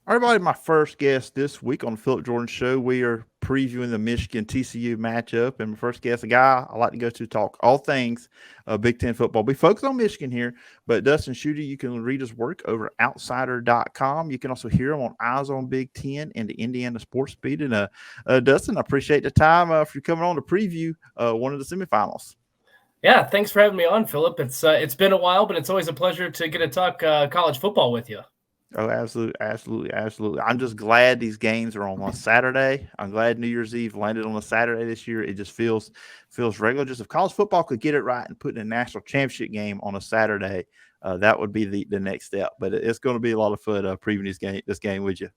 Everybody, my first guest this week on the Phillip Jordan Show. We are previewing the Michigan TCU matchup, and my first guest, a guy I like to go to talk all things Big Ten football. We focus on Michigan here, but Dustin Schutte, you can read his work over at outsider.com. You can also hear him on Eyes on Big Ten and the Indiana Sports Beat. And Dustin, I appreciate the time for you coming on to preview one of the semifinals. Yeah, thanks for having me on, Phillip. It's been a while, but it's always a pleasure to get to talk college football with you. Oh, absolutely, absolutely, absolutely. I'm just glad these games are on a Saturday. I'm glad New Year's Eve landed on a Saturday this year. It just feels regular. Just if college football could get it right and put in a national championship game on a Saturday, that would be the next step. But it's going to be a lot of fun previewing this game with you.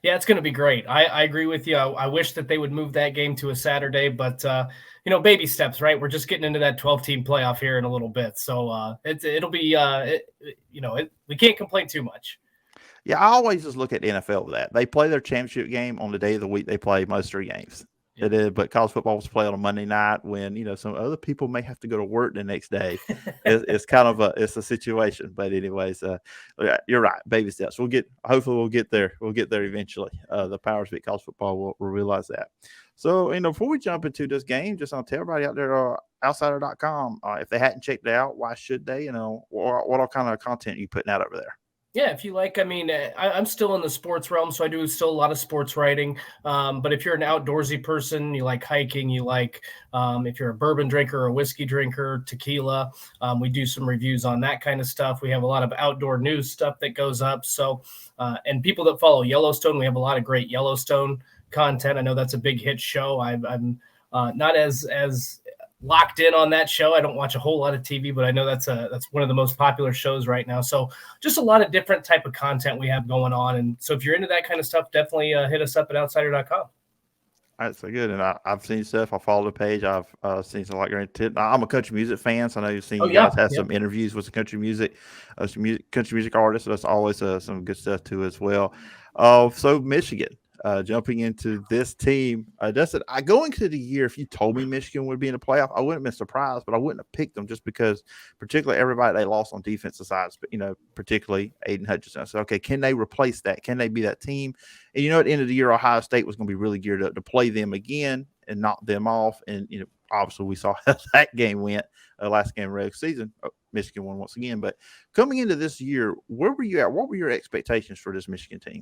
Yeah, it's going to be great. I agree with you. I wish that they would move that game to a Saturday, but baby steps, right? We're just getting into that 12-team playoff here in a little bit, so it'll be we can't complain too much. Yeah, I always just look at the NFL with that. They play their championship game on the day of the week they play most of their games. Yeah. It is, but college football was played on a Monday night when some other people may have to go to work the next day. It's kind of a situation. But anyways, you're right. Baby steps. Hopefully we'll get there. We'll get there eventually. The powers that college football will realize that. So before we jump into this game, just want to tell everybody out there, outsider.com, if they hadn't checked it out, why should they? What all kind of content are you putting out over there? Yeah, if you like, I'm still in the sports realm, so I do still a lot of sports writing. But if you're an outdoorsy person, you like hiking, if you're a bourbon drinker or a whiskey drinker, tequila, we do some reviews on that kind of stuff. We have a lot of outdoor news stuff that goes up. So, and people that follow Yellowstone, we have a lot of great Yellowstone content. I know that's a big hit show. I'm not as locked in on that show. I don't watch a whole lot of TV, but I know that's one of the most popular shows right now. So just a lot of different type of content we have going on. And so if you're into that kind of stuff, definitely hit us up at outsider.com. That's so good. And I've seen stuff. I follow the page. I've seen some I'm a country music fan, so I know you've seen guys have some interviews with some country music artists. So that's always some good stuff too as well. So Michigan. Jumping into this team, Dustin, going into the year, if you told me Michigan would be in the playoff, I wouldn't have been surprised, but I wouldn't have picked them just because, particularly everybody they lost on defensive sides, but particularly Aiden Hutchinson. I said, okay, can they replace that? Can they be that team? And at the end of the year, Ohio State was going to be really geared up to play them again and knock them off. And obviously we saw how that game went. Last game of regular season, Michigan won once again. But coming into this year, where were you at? What were your expectations for this Michigan team?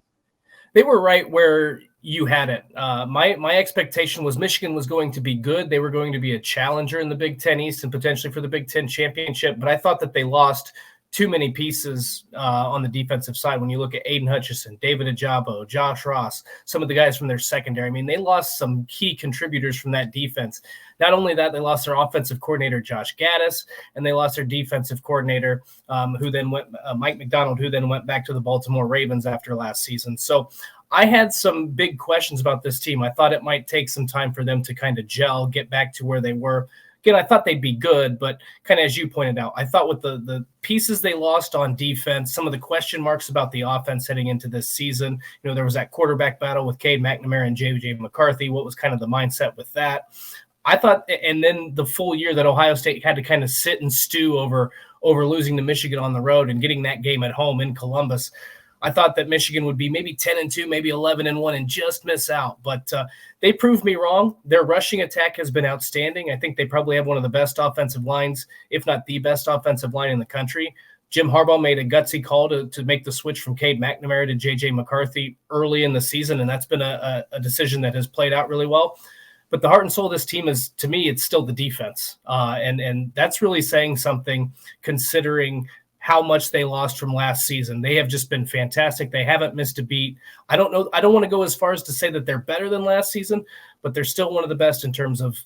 They were right where you had it. My expectation was Michigan was going to be good. They were going to be a challenger in the Big Ten East and potentially for the Big Ten championship. But I thought that they lost too many pieces on the defensive side. When you look at Aiden Hutchinson, David Ajabo, Josh Ross, some of the guys from their secondary, they lost some key contributors from that defense. Not only that, they lost their offensive coordinator, Josh Gaddis, and they lost their defensive coordinator, Mike McDonald, who then went back to the Baltimore Ravens after last season. So I had some big questions about this team. I thought it might take some time for them to kind of gel, get back to where they were. Again, I thought they'd be good, but kind of as you pointed out, I thought with the pieces they lost on defense, some of the question marks about the offense heading into this season, there was that quarterback battle with Cade McNamara and J.J. McCarthy. What was kind of the mindset with that? I thought, and then the full year that Ohio State had to kind of sit and stew over losing to Michigan on the road and getting that game at home in Columbus. I thought that Michigan would be maybe 10-2, maybe 11-1, and just miss out. But they proved me wrong. Their rushing attack has been outstanding. I think they probably have one of the best offensive lines, if not the best offensive line in the country. Jim Harbaugh made a gutsy call to make the switch from Cade McNamara to J.J. McCarthy early in the season, and that's been a decision that has played out really well. But the heart and soul of this team is, to me, it's still the defense. And that's really saying something considering how much they lost from last season. They have just been fantastic. They haven't missed a beat. I don't know. I don't want to go as far as to say that they're better than last season, but they're still one of the best in terms of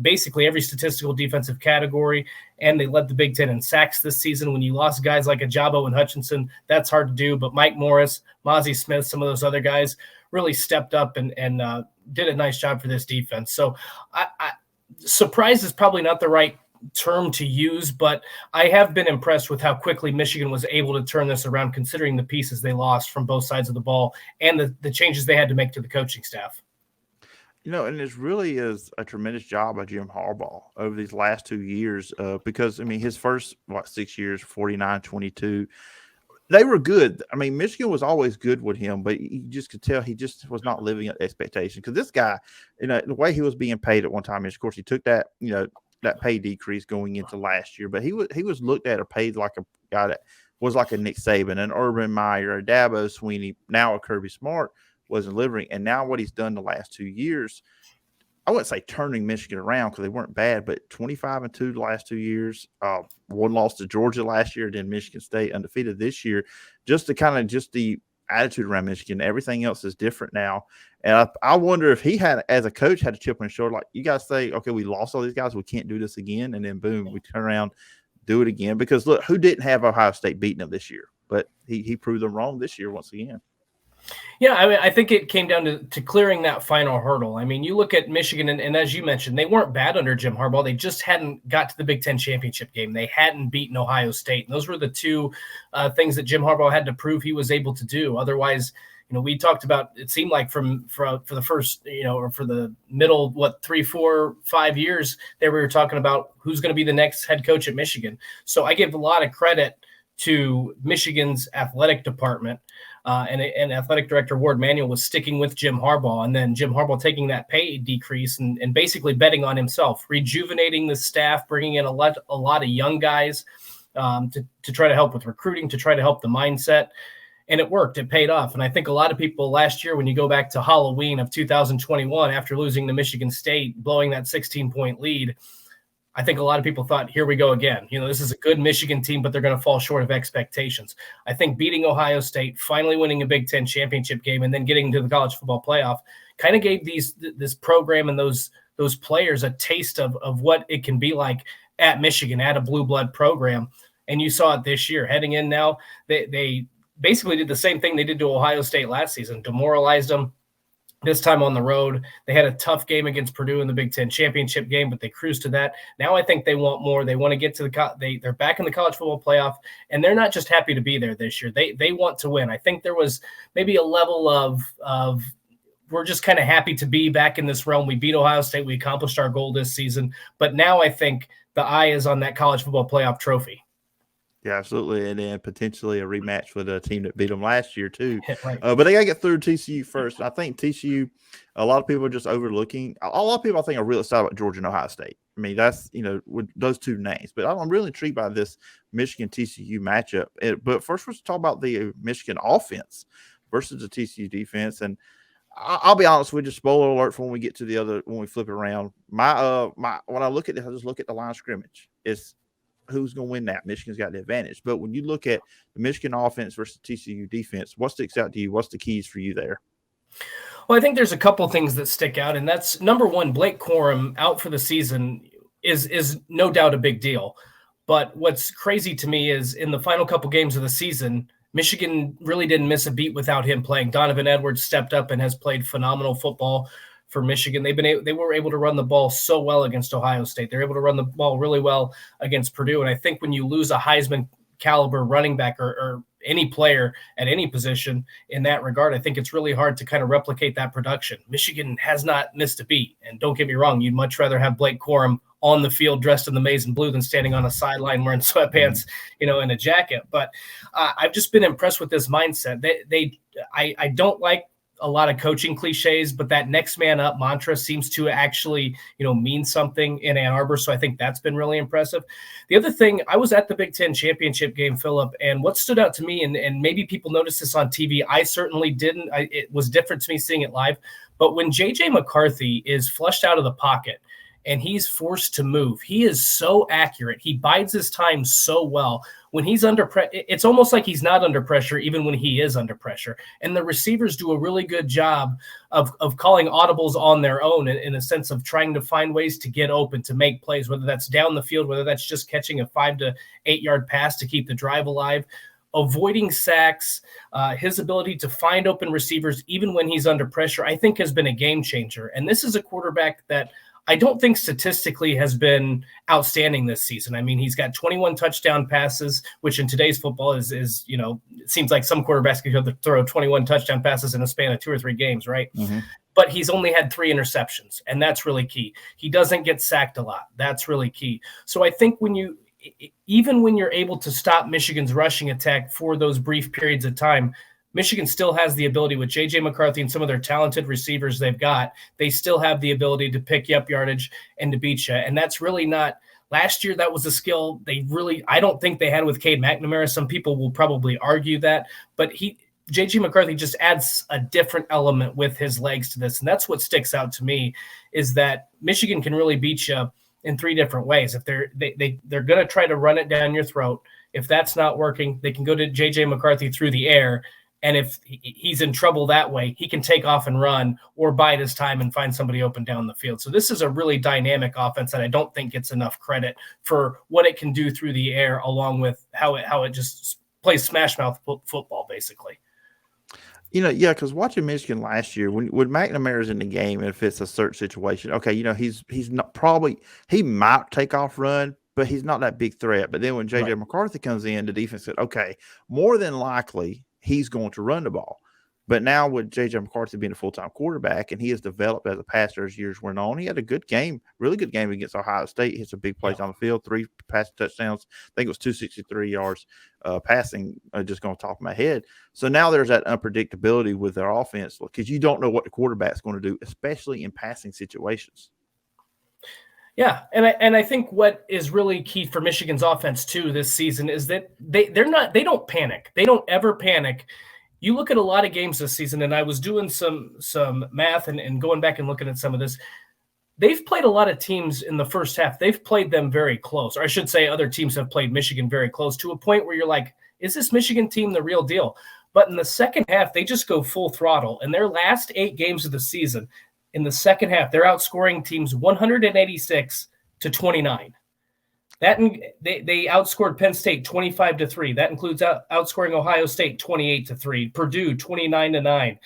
basically every statistical defensive category. And they led the Big Ten in sacks this season. When you lost guys like Ajabo and Hutchinson, that's hard to do. But Mike Morris, Mozzie Smith, some of those other guys really stepped up and did a nice job for this defense. So surprise is probably not the right term to use, but I have been impressed with how quickly Michigan was able to turn this around, considering the pieces they lost from both sides of the ball and the changes they had to make to the coaching staff. And it really is a tremendous job by Jim Harbaugh over these last 2 years because, his first, 6 years, 49-22. They were good. I mean, Michigan was always good with him, but you just could tell he just was not living up to expectation. Because this guy, the way he was being paid at one time is, of course, he took that, that pay decrease going into last year, but he was looked at or paid like a guy that was like a Nick Saban, an Urban Meyer, a Dabo Sweeney, now a Kirby Smart wasn't delivering. And now what he's done the last 2 years, I wouldn't say turning Michigan around because they weren't bad, but 25-2 the last 2 years. One loss to Georgia last year, then Michigan State undefeated this year. Just the attitude around Michigan. Everything else is different now. And I wonder if he had, as a coach, had a chip on his shoulder. Like, you guys say, okay, we lost all these guys. We can't do this again. And then, boom, we turn around, do it again. Because, look, who didn't have Ohio State beating them this year? But he proved them wrong this year once again. Yeah, I mean, I think it came down to clearing that final hurdle. I mean, you look at Michigan, and as you mentioned, they weren't bad under Jim Harbaugh. They just hadn't got to the Big Ten championship game. They hadn't beaten Ohio State. And those were the two things that Jim Harbaugh had to prove he was able to do. Otherwise, we talked about, it seemed like for the first, or for the middle, 3, 4, 5 years there, we were talking about who's going to be the next head coach at Michigan. So I give a lot of credit to Michigan's athletic department. And athletic director Ward Manuel was sticking with Jim Harbaugh, and then Jim Harbaugh taking that pay decrease and basically betting on himself, rejuvenating the staff, bringing in a lot of young guys to try to help with recruiting, to try to help the mindset. And it worked. It paid off. And I think a lot of people last year, when you go back to Halloween of 2021, after losing to Michigan State, blowing that 16-point lead, I think a lot of people thought, here we go again. This is a good Michigan team, but they're going to fall short of expectations. I think beating Ohio State, finally winning a Big Ten championship game, and then getting to the college football playoff kind of gave this program and those players a taste of what it can be like at Michigan, at a blue blood program. And you saw it this year. Heading in now, they basically did the same thing they did to Ohio State last season, demoralized them. This time on the road, they had a tough game against Purdue in the Big Ten championship game, but they cruised to that. Now I think they want more. They want to get to they're back in the college football playoff, and they're not just happy to be there this year. They want to win. I think there was maybe a level of we're just kind of happy to be back in this realm. We beat Ohio State. We accomplished our goal this season. But now I think the eye is on that college football playoff trophy. Yeah, absolutely. And then potentially a rematch with a team that beat them last year, too. Right. But they got to get through TCU first. I think TCU, a lot of people are just overlooking. A lot of people, I think, are really excited about Georgia and Ohio State. I mean, that's, with those two names. But I'm really intrigued by this Michigan-TCU matchup. But first, let's talk about the Michigan offense versus the TCU defense. And I'll be honest with you, spoiler alert for when we get to the other, when we flip it around. When I look at this, I just look at the line of scrimmage. It's who's going to win that? Michigan's got the advantage. But when you look at the Michigan offense versus TCU defense, what sticks out to you? What's the keys for you there? Well, I think there's a couple things that stick out, and that's number one, Blake Corum out for the season is no doubt a big deal. But what's crazy to me is in the final couple games of the season, Michigan really didn't miss a beat without him playing. Donovan Edwards stepped up and has played phenomenal football for Michigan. They were able to run the ball so well against Ohio State. They're able to run the ball really well against Purdue. And I think when you lose a Heisman caliber running back or any player at any position in that regard, I think it's really hard to kind of replicate that production. Michigan has not missed a beat. And don't get me wrong, you'd much rather have Blake Corum on the field dressed in the maize and blue than standing on a sideline wearing sweatpants, and a jacket. But I've just been impressed with this mindset. I don't like a lot of coaching cliches, but that next man up mantra seems to actually, mean something in Ann Arbor. So I think that's been really impressive. The other thing, I was at the Big Ten championship game, Phillip, and what stood out to me, and maybe people noticed this on TV, I certainly didn't. It was different to me seeing it live. But when J.J. McCarthy is flushed out of the pocket and he's forced to move, he is so accurate. He bides his time so well. When he's under pressure, it's almost like he's not under pressure, even when he is under pressure. And the receivers do a really good job of calling audibles on their own in a sense of trying to find ways to get open, to make plays, whether that's down the field, whether that's just catching a 5 to 8 yard pass to keep the drive alive, avoiding sacks, his ability to find open receivers, even when he's under pressure, I think has been a game changer. And this is a quarterback that I don't think statistically has been outstanding this season. I mean, he's got 21 touchdown passes, which in today's football is it seems like some quarterbacks could throw 21 touchdown passes in a span of 2 or 3 games, right? Mm-hmm. But he's only had 3 interceptions, and that's really key. He doesn't get sacked a lot. That's really key. So I think even when you're able to stop Michigan's rushing attack for those brief periods of time, Michigan still has the ability with J.J. McCarthy and some of their talented receivers they've got. They still have the ability to pick you up yardage and to beat you. And that's really not – last year that was a skill I don't think they had with Cade McNamara. Some people will probably argue that. But J.J. McCarthy just adds a different element with his legs to this. And that's what sticks out to me is that Michigan can really beat you in three different ways. If they're going to try to run it down your throat, if that's not working, they can go to J.J. McCarthy through the air. And if he's in trouble that way, he can take off and run or bide his time and find somebody open down the field. So this is a really dynamic offense that I don't think gets enough credit for what it can do through the air, along with how it just plays smash mouth football, basically. Yeah, because watching Michigan last year, when McNamara's in the game, and if it's a certain situation, okay, he's not he might take off run, but he's not that big threat. But then when J.J. McCarthy comes in, the defense said, okay, more than likely he's going to run the ball. But now with J.J. McCarthy being a full-time quarterback and he has developed as a passer as years went on, he had a good game, really good game against Ohio State. Hit some big plays on the field, 3 passing touchdowns. I think it was 263 yards passing, just going top of my head. So now there's that unpredictability with their offense because you don't know what the quarterback's going to do, especially in passing situations. Yeah, and I think what is really key for Michigan's offense too this season is that they don't panic. They don't ever panic. You look at a lot of games this season, and I was doing some math and going back and looking at some of this. They've played a lot of teams in the first half. They've played them very close. Or I should say other teams have played Michigan very close to a point where you're like, is this Michigan team the real deal? But in the second half, they just go full throttle. In their last 8 games of the season, in the second half, they're outscoring teams 186-29. They outscored Penn State 25-3. That includes outscoring Ohio State 28-3, Purdue 29-9.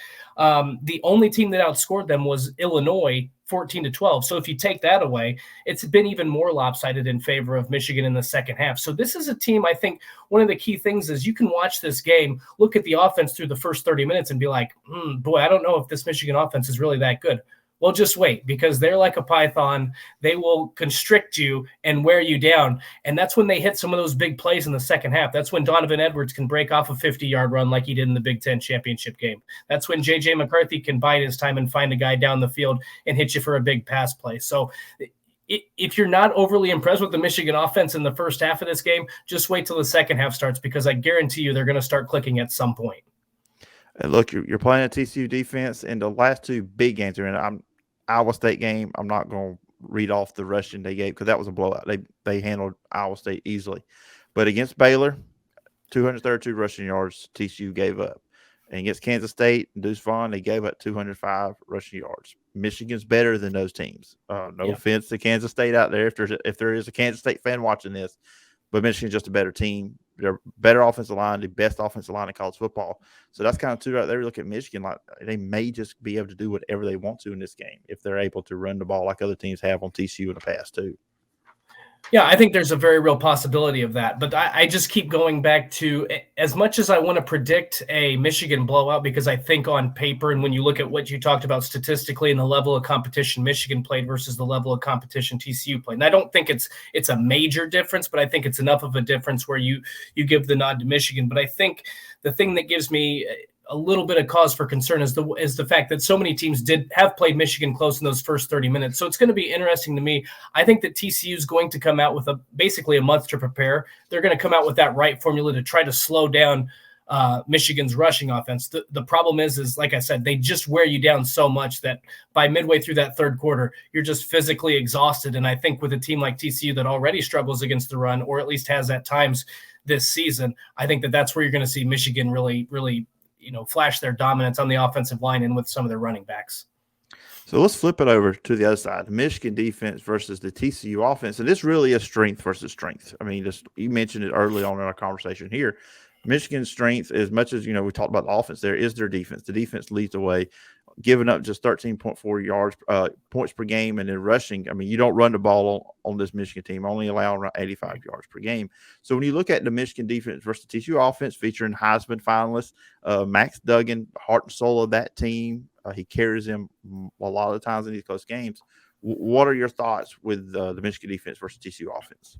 The only team that outscored them was Illinois 14-12. So if you take that away, it's been even more lopsided in favor of Michigan in the second half. So this is a team, I think one of the key things is you can watch this game, look at the offense through the first 30 minutes and be like, boy, I don't know if this Michigan offense is really that good. Well, just wait, because they're like a python. They will constrict you and wear you down. And that's when they hit some of those big plays in the second half. That's when Donovan Edwards can break off a 50-yard run like he did in the Big Ten championship game. That's when J.J. McCarthy can bide his time and find a guy down the field and hit you for a big pass play. So if you're not overly impressed with the Michigan offense in the first half of this game, just wait till the second half starts, because I guarantee you they're going to start clicking at some point. And look, you're playing a TCU defense, and the last 2 big games are in. Iowa State game, I'm not going to read off the rushing they gave because that was a blowout. They handled Iowa State easily. But against Baylor, 232 rushing yards TCU gave up. And against Kansas State and Deuce Vaughn, they gave up 205 rushing yards. Michigan's better than those teams. No offense to Kansas State out there if there is a Kansas State fan watching this, but Michigan's just a better team. They're better offensive line, the best offensive line in college football. So that's kind of two right there. Look at Michigan, like they may just be able to do whatever they want to in this game if they're able to run the ball like other teams have on TCU in the past too. Yeah, I think there's a very real possibility of that. But I just keep going back to, as much as I want to predict a Michigan blowout, because I think on paper and when you look at what you talked about statistically and the level of competition Michigan played versus the level of competition TCU played. And I don't think it's a major difference, but I think it's enough of a difference where you give the nod to Michigan. But I think the thing that gives me a little bit of cause for concern is the fact that so many teams have played Michigan close in those first 30 minutes. So it's going to be interesting to me. I think that TCU is going to come out with basically a month to prepare. They're going to come out with that right formula to try to slow down Michigan's rushing offense. The problem is like I said, they just wear you down so much that by midway through that third quarter, you're just physically exhausted. And I think with a team like TCU that already struggles against the run, or at least has at times this season, I think that's where you're going to see Michigan really, really, flash their dominance on the offensive line and with some of their running backs. So let's flip it over to the other side, the Michigan defense versus the TCU offense. And this really is strength versus strength. I mean, you mentioned it early on in our conversation here. Michigan's strength, as much as, we talked about the offense there, is their defense. The defense leads the way, giving up just 13.4 yards points per game, and then rushing. I mean, you don't run the ball on this Michigan team, only allowing around 85 yards per game. So when you look at the Michigan defense versus the TCU offense, featuring Heisman finalist Max Duggan, heart and soul of that team, he carries them a lot of the times in these close games. What are your thoughts with the Michigan defense versus TCU offense?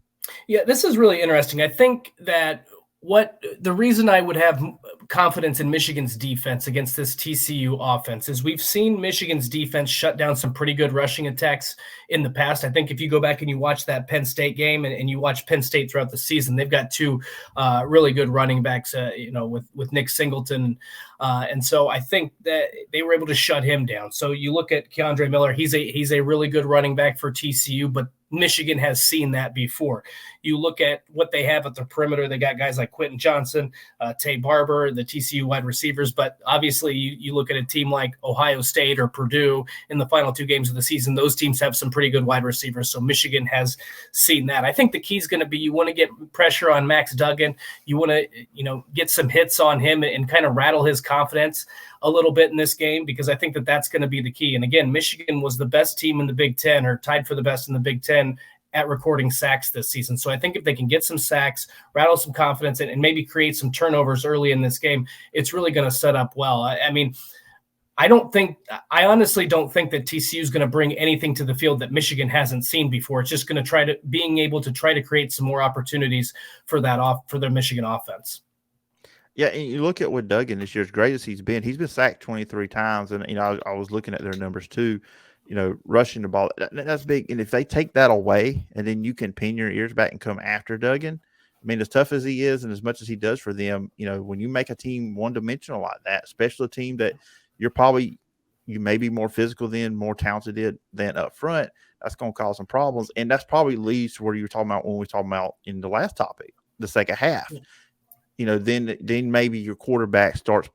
Yeah, this is really interesting. I think that what the reason I would have confidence in Michigan's defense against this TCU offense is we've seen Michigan's defense shut down some pretty good rushing attacks in the past. I think if you go back and you watch that Penn State game and you watch Penn State throughout the season, they've got two really good running backs, with Nick Singleton. And so I think that they were able to shut him down. So you look at Keandre Miller, he's a really good running back for TCU, but Michigan has seen that before. You look at what they have at the perimeter. They got guys like Quentin Johnson, Tay Barber, the TCU wide receivers. But obviously, you look at a team like Ohio State or Purdue in the final two games of the season. Those teams have some pretty good wide receivers. So Michigan has seen that. I think the key is going to be you want to get pressure on Max Duggan. You want to get some hits on him and kind of rattle his confidence a little bit in this game, because I think that that's going to be the key. And again, Michigan was the best team in the Big Ten, or tied for the best in the Big Ten at recording sacks this season. So I think if they can get some sacks, rattle some confidence, and maybe create some turnovers early in this game, it's really going to set up well. I mean, I honestly don't think that TCU is going to bring anything to the field that Michigan hasn't seen before. It's just going to being able to try to create some more opportunities for their Michigan offense. Yeah, and you look at what Duggan this year, as great as he's been sacked 23 times. And, I was looking at their numbers too, rushing the ball. That's big. And if they take that away and then you can pin your ears back and come after Duggan, I mean, as tough as he is and as much as he does for them, when you make a team one-dimensional like that, especially a team that you may be more physical than, more talented than up front, that's going to cause some problems. And that's probably leads to where you were talking about when we were talking about in the last topic, the second half. Yeah. Then maybe your quarterback starts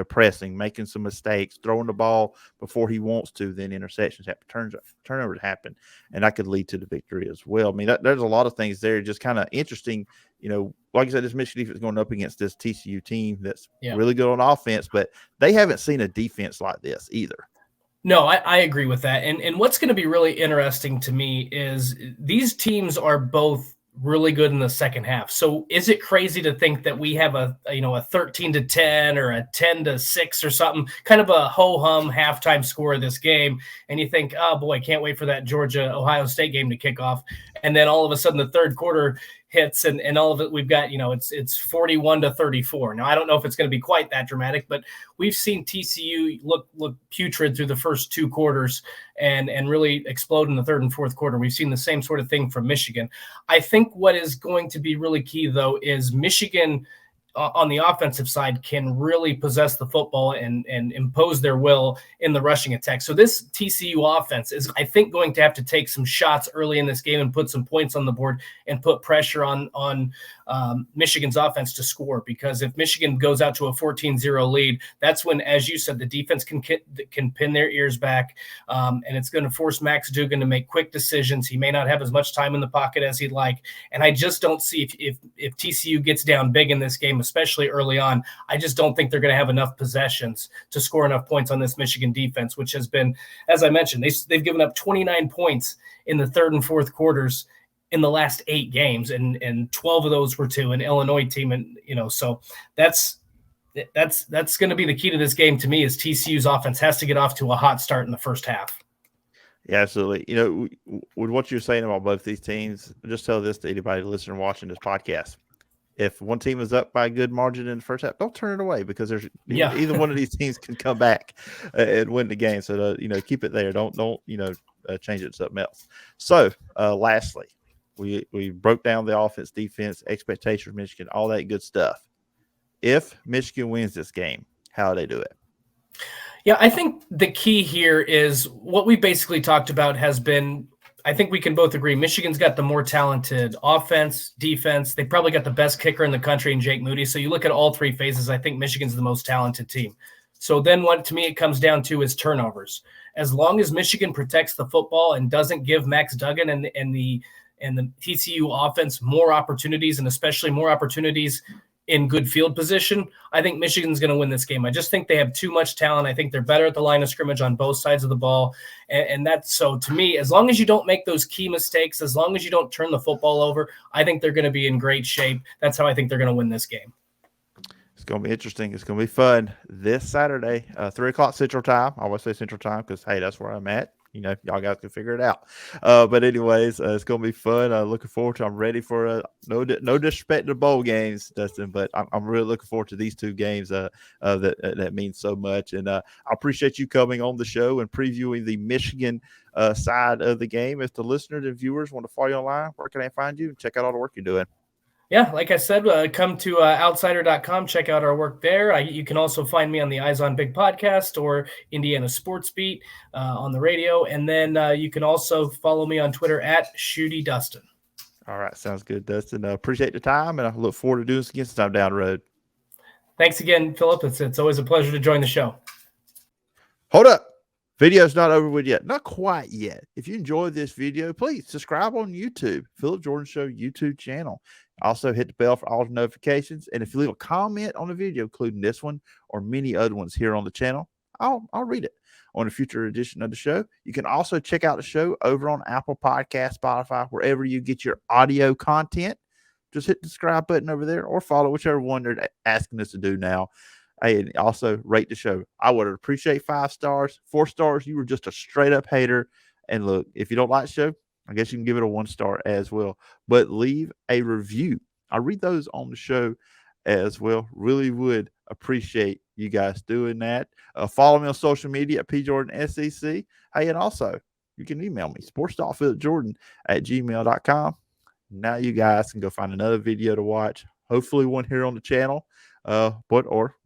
pressing, making some mistakes, throwing the ball before he wants to. Then interceptions happen, turnovers happen, and that could lead to the victory as well. I mean, there's a lot of things there, just kind of interesting. Like I said, this Michigan defense going up against this TCU team that's really good on offense, but they haven't seen a defense like this either. No, I agree with that. And what's going to be really interesting to me is these teams are both really good in the second half. So is it crazy to think that we have a 13-10 or a 10-6 or something, kind of a ho-hum halftime score of this game, and you think, oh boy, can't wait for that Georgia Ohio State game to kick off, and then all of a sudden the third quarter hits and all of it, we've got, it's 41-34. Now, I don't know if it's going to be quite that dramatic, but we've seen TCU look putrid through the first two quarters and really explode in the third and fourth quarter. We've seen the same sort of thing from Michigan. I think what is going to be really key, though, is Michigan on the offensive side can really possess the football and impose their will in the rushing attack. So this TCU offense is, I think, going to have to take some shots early in this game and put some points on the board and put pressure on Michigan's offense to score, because if Michigan goes out to a 14-0 lead, that's when, as you said, the defense can pin their ears back, and it's going to force Max Duggan to make quick decisions. He may not have as much time in the pocket as he'd like, and I just don't see if TCU gets down big in this game, especially early on, I just don't think they're going to have enough possessions to score enough points on this Michigan defense, which has been, as I mentioned, they've given up 29 points in the third and fourth quarters in the last 8 games, and 12 of those were to an Illinois team. And, so that's going to be the key to this game to me, is TCU's offense has to get off to a hot start in the first half. Yeah, absolutely. With what you're saying about both these teams, just tell this to anybody listening, watching this podcast. If one team is up by a good margin in the first half, don't turn it away, because there's either one of these teams can come back and win the game. So, keep it there. Don't change it to something else. So, lastly, we broke down the offense, defense, expectations of Michigan, all that good stuff. If Michigan wins this game, how do they do it? Yeah, I think the key here is what we basically talked about has been, I think we can both agree, Michigan's got the more talented offense, defense. They probably got the best kicker in the country in Jake Moody. So you look at all three phases, I think Michigan's the most talented team. So then what, to me, it comes down to is turnovers. As long as Michigan protects the football and doesn't give Max Duggan and the TCU offense more opportunities, and especially more opportunities in good field position, I think Michigan's going to win this game. I just think they have too much talent. I think they're better at the line of scrimmage on both sides of the ball. And that's, so to me, as long as you don't make those key mistakes, as long as you don't turn the football over, I think they're going to be in great shape. That's how I think they're going to win this game. It's going to be interesting. It's going to be fun this Saturday, 3 o'clock Central Time. I always say Central Time because, hey, that's where I'm at. y'all guys can figure it out. But anyways, it's gonna be fun. Looking forward to. I'm ready for no disrespect to bowl games, Dustin, but I'm really looking forward to these two games. That means so much, and I appreciate you coming on the show and previewing the Michigan side of the game. If the listeners and viewers want to follow you online, where can I find you and check out all the work you're doing? Yeah, like I said, come to outsider.com, check out our work there. You can also find me on the Eyes on Big podcast or Indiana Sports Beat on the radio. And then you can also follow me on Twitter at Schutte Dustin. All right, sounds good, Dustin. Appreciate the time, and I look forward to doing this again sometime down the road. Thanks again, Phillip. It's always a pleasure to join the show. Hold up. Video's not over with yet. Not quite yet. If you enjoyed this video, please subscribe on YouTube, Phillip Jordan Show YouTube channel. Also hit the bell for all the notifications. And if you leave a comment on the video, including this one or many other ones here on the channel, I'll read it on a future edition of the show. You can also check out the show over on Apple Podcasts, Spotify, wherever you get your audio content. Just hit the subscribe button over there or follow whichever one they're asking us to do now. And also rate the show. I would appreciate 5 stars. 4 stars, you were just a straight up hater. And look, if you don't like the show, I guess you can give it a 1 star as well. But leave a review. I read those on the show as well. Really would appreciate you guys doing that. Follow me on social media at PJordanSEC. Hey, and also, you can email me, sports.phillipjordan@gmail.com. Now you guys can go find another video to watch. Hopefully one here on the channel. Or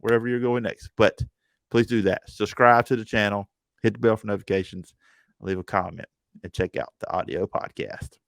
wherever you're going next. But please do that. Subscribe to the channel, hit the bell for notifications, leave a comment, and check out the audio podcast.